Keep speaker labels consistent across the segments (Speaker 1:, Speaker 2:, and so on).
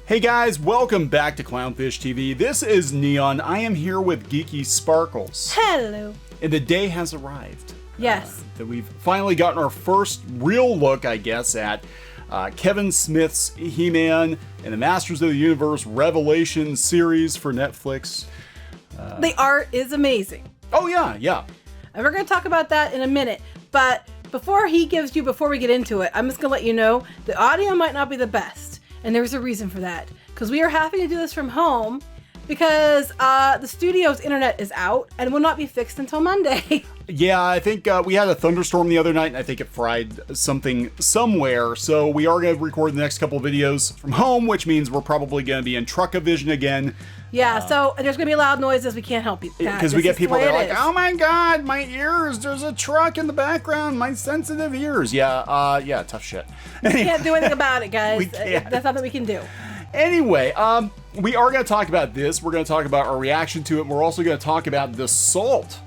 Speaker 1: Hey guys, welcome back to Clownfish TV. This is Neon. I am here with Geeky Sparkles.
Speaker 2: Hello.
Speaker 1: And the day has arrived.
Speaker 2: Yes.
Speaker 1: That we've finally gotten our first real look, I guess, at Kevin Smith's He-Man and the Masters of the Universe Revelation series for Netflix.
Speaker 2: The art is amazing.
Speaker 1: Oh yeah, yeah.
Speaker 2: And we're going to talk about that in a minute. But before we get into it, I'm just going to let you know the audio might not be the best. And there's a reason for that. Because we are having to do this from home because the studio's internet is out and will not be fixed until Monday.
Speaker 1: Yeah, I think we had a thunderstorm the other night and I think it fried something somewhere. So we are going to record the next couple of videos from home, which means we're probably going to be in Truckavision again.
Speaker 2: Yeah, so there's going to be loud noises. We can't help you.
Speaker 1: Because we get people that are like, oh my God, my ears, there's a truck in the background, my sensitive ears. Yeah, tough shit.
Speaker 2: We can't do anything about it, guys.
Speaker 1: We can't.
Speaker 2: That's nothing we can do.
Speaker 1: Anyway, we are going to talk about this. We're going to talk about our reaction to it. And we're also going to talk about the salt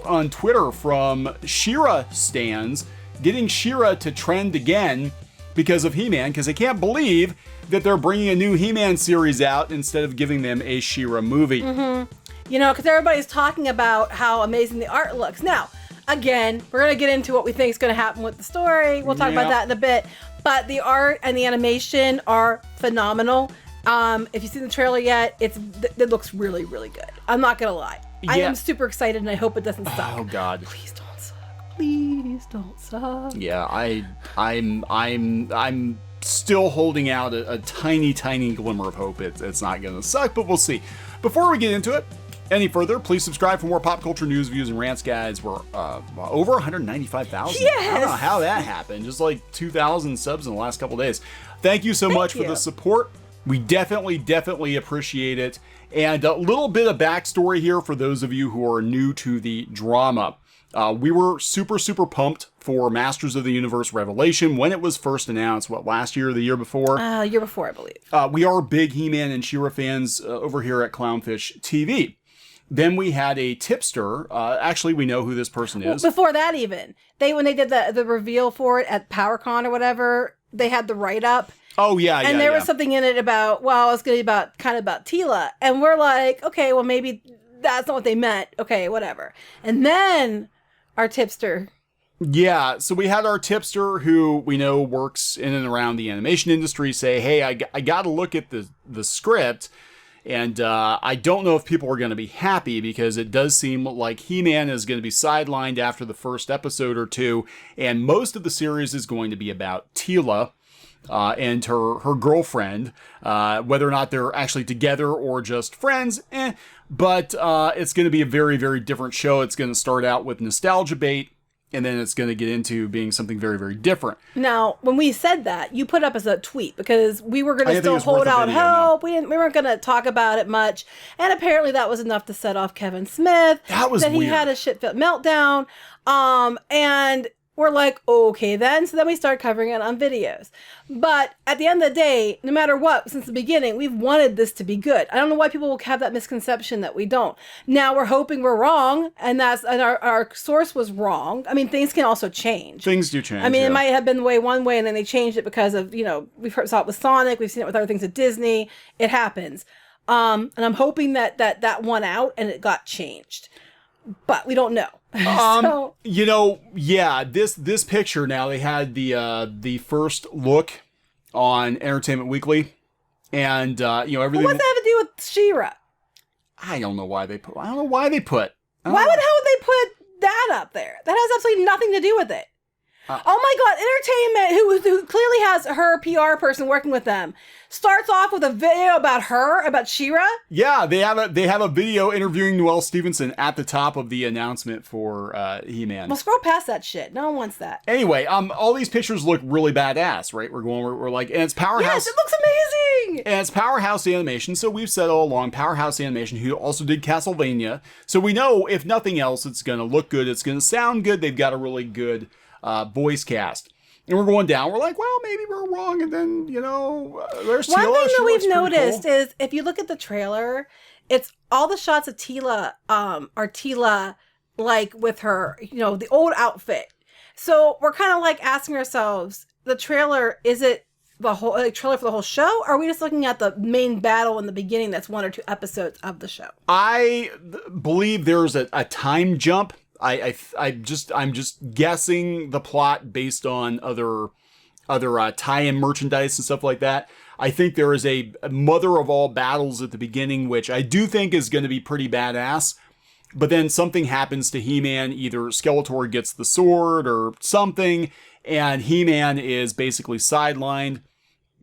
Speaker 1: on Twitter from She-Ra stans, getting She-Ra to trend again because of He-Man, because they can't believe that they're bringing a new He-Man series out instead of giving them a She-Ra movie.
Speaker 2: Mm-hmm. You know, because everybody's talking about how amazing the art looks. Now, again, we're going to get into what we think is going to happen with the story. We'll talk about that in a bit. But the art and the animation are phenomenal. If you've seen the trailer yet, it looks really, really good. I'm not going to lie. Yeah. I am super excited and I hope it doesn't suck.
Speaker 1: Oh God.
Speaker 2: Please don't suck. Please don't suck.
Speaker 1: Yeah, I'm still holding out a tiny glimmer of hope it's not gonna suck, but we'll see. Before we get into it any further, please subscribe for more pop culture news, views, and rants, guys. We're over 195,000.
Speaker 2: Yes!
Speaker 1: I don't know how that happened. Just like 2,000 subs in the last couple days. Thank you so much for the support. We definitely appreciate it. And a little bit of backstory here for those of you who are new to the drama. We were super pumped for Masters of the Universe Revelation when it was first announced, last year or the year before?
Speaker 2: Year before, I believe.
Speaker 1: We are big He-Man and She-Ra fans over here at Clownfish TV. Then we had a tipster. Actually, we know who this person is.
Speaker 2: Well, before that even, when they did the reveal for it at PowerCon or whatever, they had the write-up.
Speaker 1: Oh, yeah,
Speaker 2: and there was something in it about, it's going to be kind of about Teela. And we're like, okay, well, maybe that's not what they meant. Okay, whatever. And then our tipster.
Speaker 1: Yeah, so we had our tipster who we know works in and around the animation industry say, hey, I got to look at the script. And I don't know if people are going to be happy because it does seem like He-Man is going to be sidelined after the first episode or two. And most of the series is going to be about Teela. And her girlfriend, whether or not they're actually together or just friends, but it's going to be a very different show. It's going to start out with nostalgia bait, and then it's going to get into being something very different.
Speaker 2: Now, when we said that, you put up as a tweet because we were going to still hold out hope. We weren't going to talk about it much, and apparently that was enough to set off Kevin Smith.
Speaker 1: That was weird.
Speaker 2: He had a shit meltdown, and we're like, okay then. So then we start covering it on videos. But at the end of the day, no matter what, since the beginning, we've wanted this to be good. I don't know why people will have that misconception that we don't. Now we're hoping we're wrong, and our source was wrong. I mean, things can also change.
Speaker 1: Things do change.
Speaker 2: I mean, it might have been the way one way, and then they changed it because of, we've saw it with Sonic, we've seen it with other things at Disney. It happens. And I'm hoping that won out and it got changed. But we don't know.
Speaker 1: This picture now, they had the first look on Entertainment Weekly, and everything.
Speaker 2: Well, what's that have to do with She-Ra?
Speaker 1: I don't know why they put.
Speaker 2: Why the hell would they put that up there? That has absolutely nothing to do with it. Oh my God, Entertainment, who clearly has her PR person working with them, starts off with a video about She-Ra.
Speaker 1: Yeah, they have a video interviewing Noelle Stevenson at the top of the announcement for He-Man.
Speaker 2: Well, scroll past that shit. No one wants that.
Speaker 1: Anyway, all these pictures look really badass, right? We're like, and it's Powerhouse.
Speaker 2: Yes, it looks amazing.
Speaker 1: And it's Powerhouse Animation, so we've said all along, Powerhouse Animation, who also did Castlevania. So we know, if nothing else, it's going to look good. It's going to sound good. They've got a really good voice cast. And we're going down. We're like, well, maybe we're wrong. And then, there's Teela.
Speaker 2: One thing that we've noticed is if you look at the trailer, it's all the shots of Teela are Teela like with her, the old outfit. So we're kind of like asking ourselves, the trailer, is it the whole trailer for the whole show? Or are we just looking at the main battle in the beginning that's 1 or 2 episodes of the show?
Speaker 1: I believe there's a time jump. I'm just guessing the plot based on other tie-in merchandise and stuff like that. I think there is a mother of all battles at the beginning, which I do think is going to be pretty badass. But then something happens to He-Man. Either Skeletor gets the sword or something, and He-Man is basically sidelined.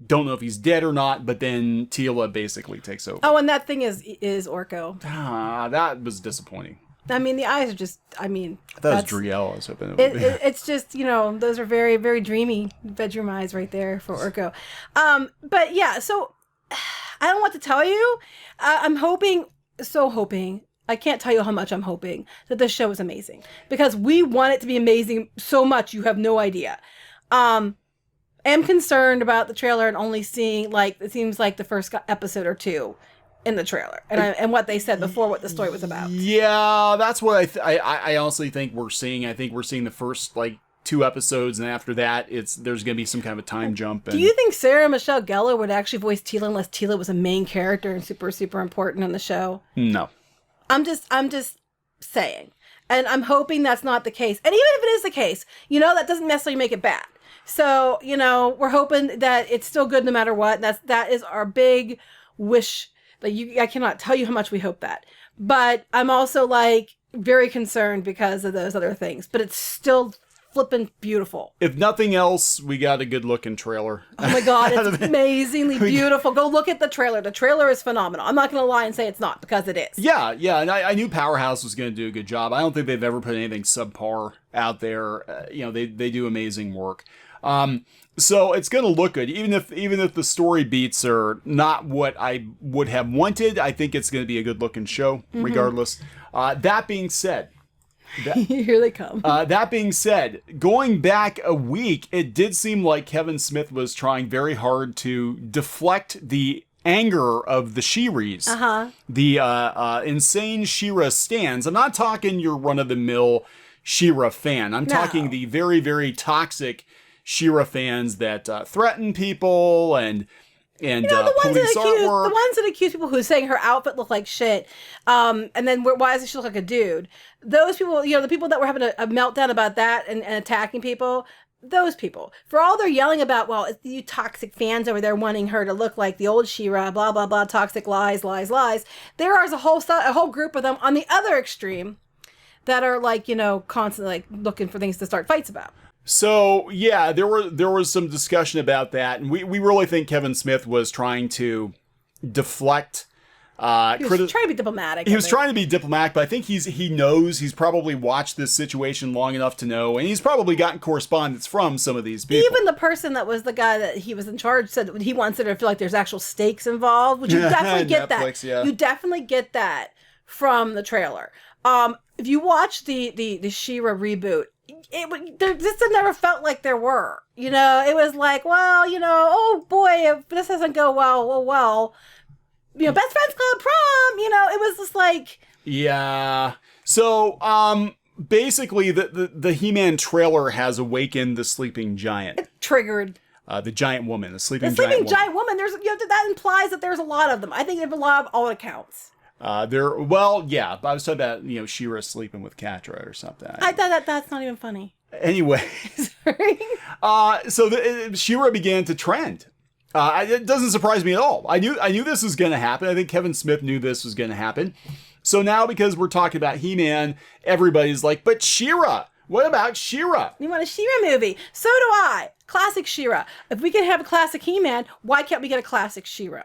Speaker 1: Don't know if he's dead or not, but then Teela basically takes over.
Speaker 2: Oh, and that thing is Orko.
Speaker 1: That was disappointing.
Speaker 2: I mean, the eyes are just, I mean...
Speaker 1: That was Driel, I was hoping it would be.
Speaker 2: It's just, those are very, very dreamy bedroom eyes right there for Orko. But yeah, so I don't know what to tell you. I'm hoping, I can't tell you how much I'm hoping that this show is amazing. Because we want it to be amazing so much, you have no idea. Am concerned about the trailer and only seeing, it seems like the first episode or 2 in the trailer, and what they said before, what the story was about.
Speaker 1: Yeah, that's what I honestly think we're seeing. I think we're seeing the first 2 episodes, and after that, there's going to be some kind of a time jump.
Speaker 2: Do you think Sarah Michelle Gellar would actually voice Teela unless Teela was a main character and super, super important in the show?
Speaker 1: No.
Speaker 2: I'm just saying, and I'm hoping that's not the case. And even if it is the case, that doesn't necessarily make it bad. So we're hoping that it's still good no matter what. That is our big wish. I cannot tell you how much we hope that. But I'm also very concerned because of those other things. But it's still flippin' beautiful.
Speaker 1: If nothing else, we got a good looking trailer.
Speaker 2: Oh my God, it's amazingly beautiful. Go look at the trailer. The trailer is phenomenal. I'm not going to lie and say it's not, because it is.
Speaker 1: Yeah, and I knew Powerhouse was going to do a good job. I don't think they've ever put anything subpar out there. They do amazing work. So it's going to look good, even if the story beats are not what I would have wanted. I think it's going to be a good looking show, regardless. That being said,
Speaker 2: here they come.
Speaker 1: That being said, going back a week, it did seem like Kevin Smith was trying very hard to deflect the anger of the She-Ras. The insane She-Ra stans. I'm not talking your run-of-the-mill She-Ra fan. I'm talking the very, very toxic She-Ra fans that threaten people and police artwork.
Speaker 2: The ones that accuse people who are saying her outfit looked like shit, and then why does she look like a dude? Those people, the people that were having a meltdown about that and attacking people, those people, for all they're yelling about, well, it's you toxic fans over there wanting her to look like the old She-Ra, blah, blah, blah, toxic lies. There is a whole group of them on the other extreme that are constantly looking for things to start fights about.
Speaker 1: So yeah, there was some discussion about that, and we really think Kevin Smith was trying to deflect.
Speaker 2: He was trying to be diplomatic.
Speaker 1: He was trying to be diplomatic, but I think he knows, he's probably watched this situation long enough to know, and he's probably gotten correspondence from some of these people.
Speaker 2: Even the person that was the guy that he was in charge said he wants it to feel like there's actual stakes involved, which you definitely get
Speaker 1: Netflix,
Speaker 2: that.
Speaker 1: Yeah.
Speaker 2: You definitely get that from the trailer. If you watch the She-Ra reboot, this never felt like there were. It was like, well, oh boy, if this doesn't go well, best friends club prom, it was just like.
Speaker 1: Yeah. So, basically, the He-Man trailer has awakened the sleeping giant.
Speaker 2: It triggered.
Speaker 1: The giant woman, the sleeping
Speaker 2: giant woman. There's, that implies that there's a lot of them. I think there's a lot of all accounts.
Speaker 1: But I was talking about, She-Ra sleeping with Catra or something.
Speaker 2: I thought that's not even funny.
Speaker 1: Anyway.
Speaker 2: Sorry.
Speaker 1: So She-Ra began to trend. It doesn't surprise me at all. I knew this was going to happen. I think Kevin Smith knew this was going to happen. So now, because we're talking about He-Man, everybody's like, but She-Ra, what about She-Ra?
Speaker 2: You want a She-Ra movie? So do I. Classic She-Ra. If we can have a classic He-Man, why can't we get a classic She-Ra?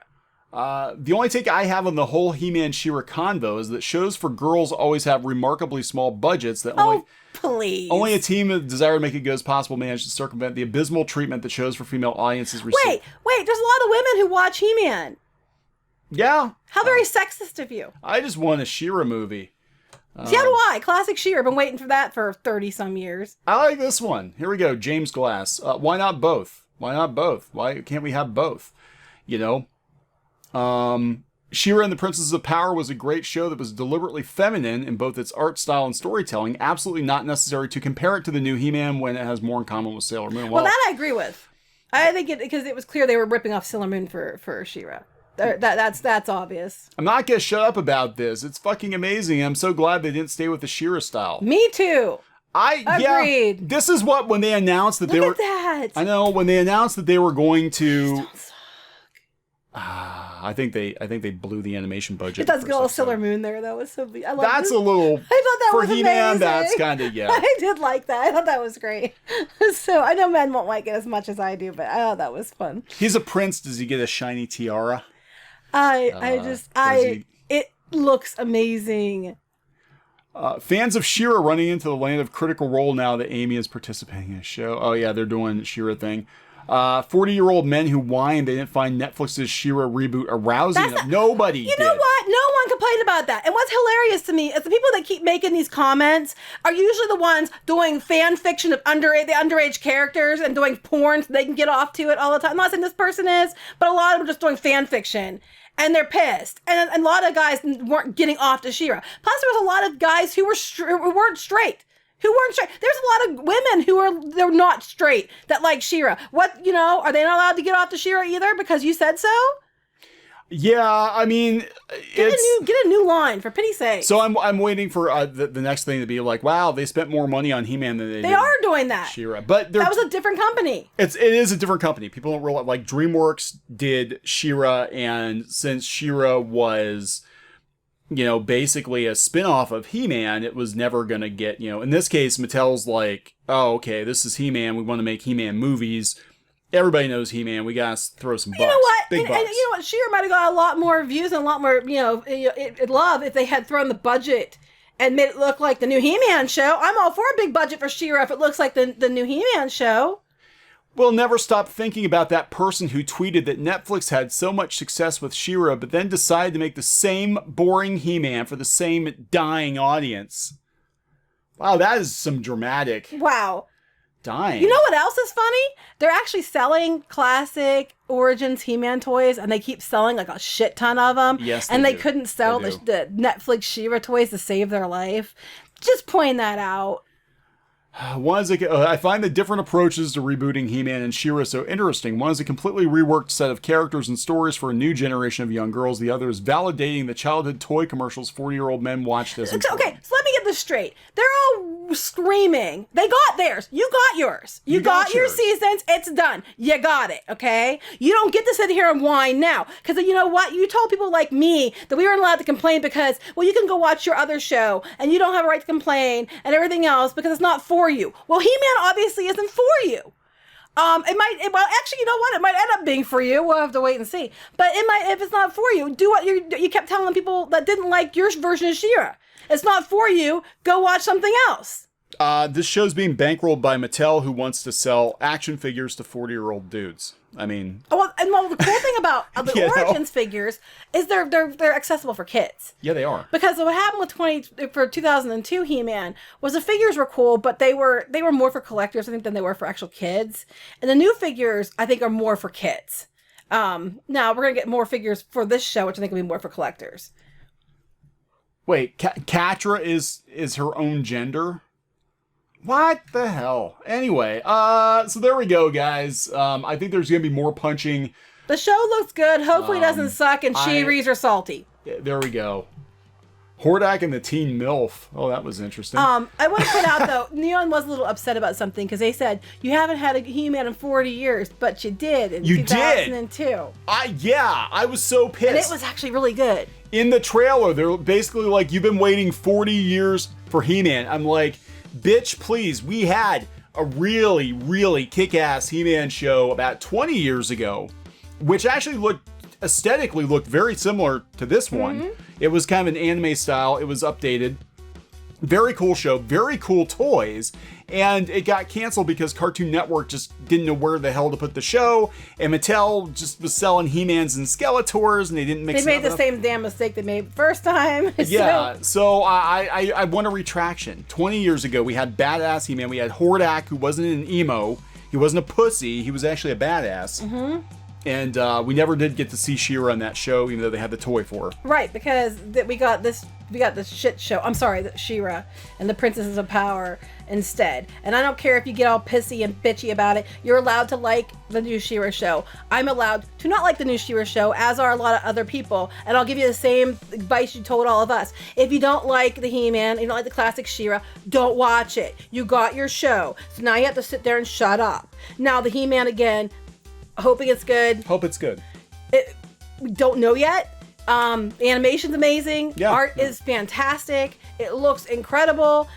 Speaker 1: The only take I have on the whole He-Man She-Ra convo is that shows for girls always have remarkably small budgets that only a team of desire to make it good as possible manage to circumvent the abysmal treatment that shows for female audiences receive.
Speaker 2: Wait, there's a lot of women who watch He-Man.
Speaker 1: Yeah.
Speaker 2: How very sexist of you.
Speaker 1: I just want a She-Ra movie.
Speaker 2: See, how do I? Classic She-Ra. Been waiting for that for 30-some years.
Speaker 1: I like this one. Here we go. James Glass. Why not both? Why can't we have both? She-Ra and the Princesses of Power was a great show that was deliberately feminine in both its art style and storytelling. Absolutely not necessary to compare it to the new He-Man when it has more in common with Sailor Moon.
Speaker 2: Well, that I agree with. I think because it was clear they were ripping off Sailor Moon for She-Ra. That's obvious.
Speaker 1: I'm not gonna shut up about this. It's fucking amazing. I'm so glad they didn't stay with the She-Ra style.
Speaker 2: Me too. Agreed.
Speaker 1: Yeah, this is what when they announced that
Speaker 2: Look at that.
Speaker 1: I know when they announced that they were going to.
Speaker 2: Don't suck.
Speaker 1: I think they blew the animation budget.
Speaker 2: It does go Sailor Moon there though. It's so. I love
Speaker 1: that's
Speaker 2: this.
Speaker 1: a little.
Speaker 2: I thought that
Speaker 1: for
Speaker 2: was
Speaker 1: He-Man.
Speaker 2: amazing.
Speaker 1: That's kind of yeah.
Speaker 2: I did like that. I thought that was great. So I know men won't like it as much as I do, but I thought that was fun.
Speaker 1: He's a prince. Does he get a shiny tiara?
Speaker 2: It looks amazing.
Speaker 1: Fans of She-Ra running into the land of Critical Role now that Amy is participating in a show. Oh yeah, they're doing She-Ra thing. 40-year-old men who whined they didn't find Netflix's She-Ra reboot arousing. Nobody did.
Speaker 2: You know what? No one complained about that. And what's hilarious to me is the people that keep making these comments are usually the ones doing fan fiction of the underage characters and doing porn so they can get off to it all the time. I'm not saying this person is, but a lot of them are just doing fan fiction. And they're pissed. And a lot of guys weren't getting off to She-Ra. Plus, there was a lot of guys who weren't straight. There's a lot of women they're not straight that like She-Ra. What, are they not allowed to get off to She-Ra either because you said so?
Speaker 1: Yeah, I mean,
Speaker 2: get a new line for pity's sake.
Speaker 1: So I'm waiting for the next thing to be like, wow, they spent more money on He-Man than they did
Speaker 2: are doing that.
Speaker 1: She-Ra, but
Speaker 2: that was a different company.
Speaker 1: It is a different company. People don't realize like Dreamworks did She-Ra, and since She-Ra was basically a spin-off of He-Man, it was never going to get, in this case, Mattel's like, oh, okay, this is He-Man. We want to make He-Man movies. Everybody knows He-Man. We got to throw some bucks.
Speaker 2: You know what?
Speaker 1: Big bucks.
Speaker 2: And you know what? She-Ra might have got a lot more views and a lot more, love if they had thrown the budget and made it look like the new He-Man show. I'm all for a big budget for She-Ra if it looks like the new He-Man show.
Speaker 1: We'll never stop thinking about that person who tweeted that Netflix had so much success with She-Ra, but then decided to make the same boring He-Man for the same dying audience. Wow, that is some dramatic.
Speaker 2: Wow.
Speaker 1: Dying.
Speaker 2: You know what else is funny? They're actually selling classic Origins He-Man toys, and they keep selling like a shit ton of them.
Speaker 1: Yes,
Speaker 2: and they
Speaker 1: do.
Speaker 2: couldn't sell
Speaker 1: They
Speaker 2: the Netflix She-Ra toys to save their life. Just point that out.
Speaker 1: One is I find the different approaches to rebooting He-Man and She-Ra so interesting. One is a completely reworked set of characters and stories for a new generation of young girls. The other is validating the childhood toy commercials 40-year-old men watched as
Speaker 2: Okay, so let me get this straight. They're all screaming. They got theirs. You got yours. You got your seasons. It's done. You got it, okay? You don't get to sit here and whine now. Because you know what? You told people like me that we weren't allowed to complain because, well, you can go watch your other show and you don't have a right to complain and everything else because it's not for you. Well, He-Man obviously isn't for you. Actually, you know what? It might end up being for you. We'll have to wait and see. But if it's not for you, do what you kept telling people that didn't like your version of She-Ra. It's not for you. Go watch something else.
Speaker 1: This show's being bankrolled by Mattel, who wants to sell action figures to 40-year-old dudes. I mean...
Speaker 2: the cool thing about the Origins figures is they're accessible for kids.
Speaker 1: Yeah, they are.
Speaker 2: Because what happened with 2002 He-Man was the figures were cool, but they were more for collectors, I think, than they were for actual kids. And the new figures, I think, are more for kids. Now, we're going to get more figures for this show, which I think will be more for collectors.
Speaker 1: Wait, Catra is her own gender? What the hell? Anyway, so there we go, guys. I think there's going to be more punching.
Speaker 2: The show looks good. Hopefully it doesn't suck and She-Rees are salty.
Speaker 1: There we go. Hordak and the Teen MILF. Oh, that was interesting.
Speaker 2: I want to point out, though, Neon was a little upset about something because they said, you haven't had a He-Man in 40 years, but you did in 2002.
Speaker 1: I was so pissed.
Speaker 2: And it was actually really good.
Speaker 1: In the trailer, they're basically like, you've been waiting 40 years for He-Man. I'm like... Bitch, please, we had a really, really kick-ass He-Man show about 20 years ago, which actually aesthetically looked very similar to this one. Mm-hmm. It was kind of an anime style. It was updated. Very cool show, very cool toys, and it got canceled because Cartoon Network just didn't know where the hell to put the show, and Mattel just was selling He-Mans and Skeletors, and they didn't mix it up.
Speaker 2: They made the same damn mistake they made the first time.
Speaker 1: Yeah, so I want a retraction. 20 years ago, we had badass He-Man. We had Hordak, who wasn't an emo. He wasn't a pussy. He was actually a badass.
Speaker 2: Mm-hmm.
Speaker 1: And we never did get to see She-Ra in that show, even though they had the toy for her.
Speaker 2: Right, because we got this shit show. I'm sorry, She-Ra and the Princesses of Power instead. And I don't care if you get all pissy and bitchy about it. You're allowed to like the new She-Ra show. I'm allowed to not like the new She-Ra show, as are a lot of other people. And I'll give you the same advice you told all of us. If you don't like the He-Man, you don't like the classic She-Ra, don't watch it. You got your show. So now you have to sit there and shut up. Now the He-Man again, hoping it's good.
Speaker 1: Hope it's good.
Speaker 2: We don't know yet. The animation's amazing.
Speaker 1: Yeah.
Speaker 2: Art is fantastic. It looks incredible.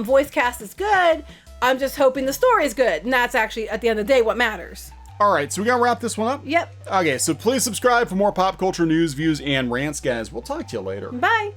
Speaker 2: Voice cast is good. I'm just hoping the story is good. And that's actually, at the end of the day, what matters.
Speaker 1: All right, so we're going to wrap this one up?
Speaker 2: Yep.
Speaker 1: Okay, so please subscribe for more pop culture news, views, and rants, guys. We'll talk to you later.
Speaker 2: Bye.